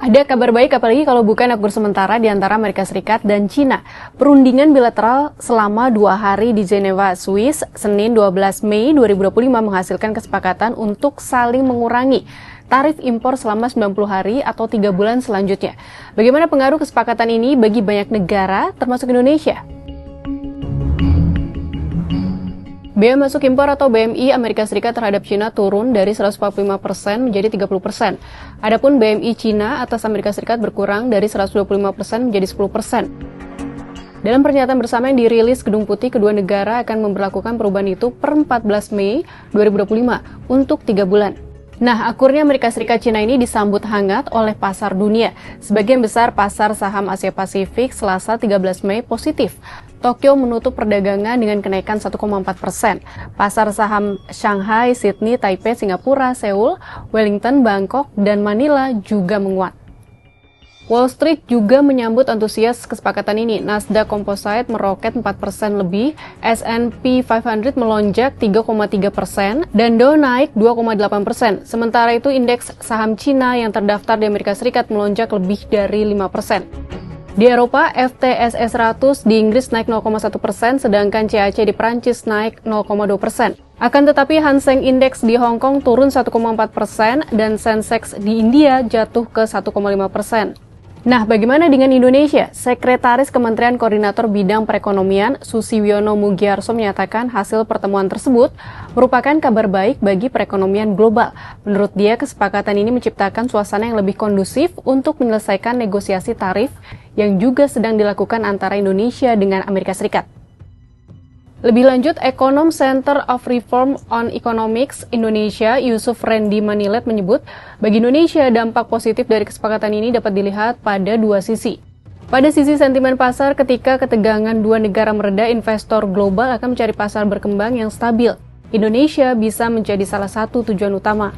Ada kabar baik apalagi kalau bukan akur sementara di antara Amerika Serikat dan Cina. Perundingan bilateral selama 2 hari di Jenewa, Swiss, Senin 12 Mei 2025 menghasilkan kesepakatan untuk saling mengurangi tarif impor selama 90 hari atau 3 bulan selanjutnya. Bagaimana pengaruh kesepakatan ini bagi banyak negara, termasuk Indonesia? Bea masuk impor atau BMI Amerika Serikat terhadap Cina turun dari 145% menjadi 30%. Adapun BMI Cina atas Amerika Serikat berkurang dari 125% menjadi 10%. Dalam pernyataan bersama yang dirilis Gedung Putih, kedua negara akan memberlakukan perubahan itu per 14 Mei 2025 untuk 3 bulan. Nah, akurnya Amerika Serikat Cina ini disambut hangat oleh pasar dunia. Sebagian besar pasar saham Asia Pasifik Selasa 13 Mei positif. Tokyo menutup perdagangan dengan kenaikan 1,4%. Pasar saham Shanghai, Sydney, Taipei, Singapura, Seoul, Wellington, Bangkok, dan Manila juga menguat. Wall Street juga menyambut antusias kesepakatan ini. Nasdaq Composite meroket 4% lebih, S&P 500 melonjak 3,3%, dan Dow naik 2,8%. Sementara itu indeks saham Cina yang terdaftar di Amerika Serikat melonjak lebih dari 5%. Di Eropa, FTSE 100 di Inggris naik 0,1%, sedangkan CAC di Prancis naik 0,2%. Akan tetapi Hang Seng Index di Hong Kong turun 1,4% dan Sensex di India jatuh ke 1,5%. Nah, bagaimana dengan Indonesia? Sekretaris Kementerian Koordinator Bidang Perekonomian Susiwiono Mugiarso menyatakan hasil pertemuan tersebut merupakan kabar baik bagi perekonomian global. Menurut dia, kesepakatan ini menciptakan suasana yang lebih kondusif untuk menyelesaikan negosiasi tarif yang juga sedang dilakukan antara Indonesia dengan Amerika Serikat. Lebih lanjut, Ekonom Center of Reform on Economics Indonesia, Yusuf Rendy Manilet menyebut, bagi Indonesia dampak positif dari kesepakatan ini dapat dilihat pada dua sisi. Pada sisi sentimen pasar, ketika ketegangan dua negara mereda, investor global akan mencari pasar berkembang yang stabil. Indonesia bisa menjadi salah satu tujuan utama.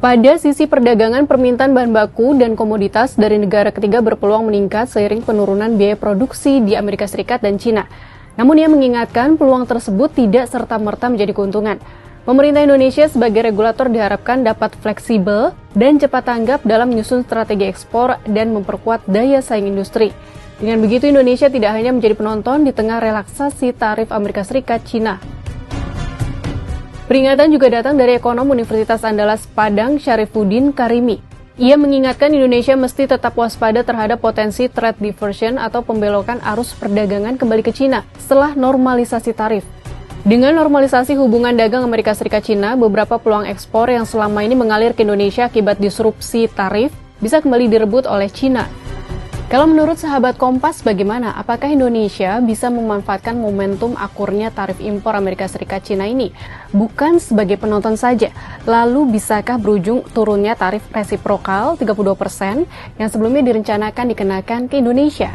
Pada sisi perdagangan, permintaan bahan baku dan komoditas dari negara ketiga berpeluang meningkat seiring penurunan biaya produksi di Amerika Serikat dan Cina. Namun ia mengingatkan peluang tersebut tidak serta-merta menjadi keuntungan. Pemerintah Indonesia sebagai regulator diharapkan dapat fleksibel dan cepat tanggap dalam menyusun strategi ekspor dan memperkuat daya saing industri. Dengan begitu Indonesia tidak hanya menjadi penonton di tengah relaksasi tarif Amerika Serikat Cina. Peringatan juga datang dari ekonom Universitas Andalas Padang Syarifuddin Karimi. Ia mengingatkan Indonesia mesti tetap waspada terhadap potensi trade diversion atau pembelokan arus perdagangan kembali ke Cina setelah normalisasi tarif. Dengan normalisasi hubungan dagang Amerika Serikat-Cina, beberapa peluang ekspor yang selama ini mengalir ke Indonesia akibat disrupsi tarif bisa kembali direbut oleh Cina. Kalau menurut sahabat Kompas, bagaimana? Apakah Indonesia bisa memanfaatkan momentum akurnya tarif impor Amerika Serikat Cina ini? Bukan sebagai penonton saja. Lalu bisakah berujung turunnya tarif resiprokal 32% yang sebelumnya direncanakan dikenakan ke Indonesia?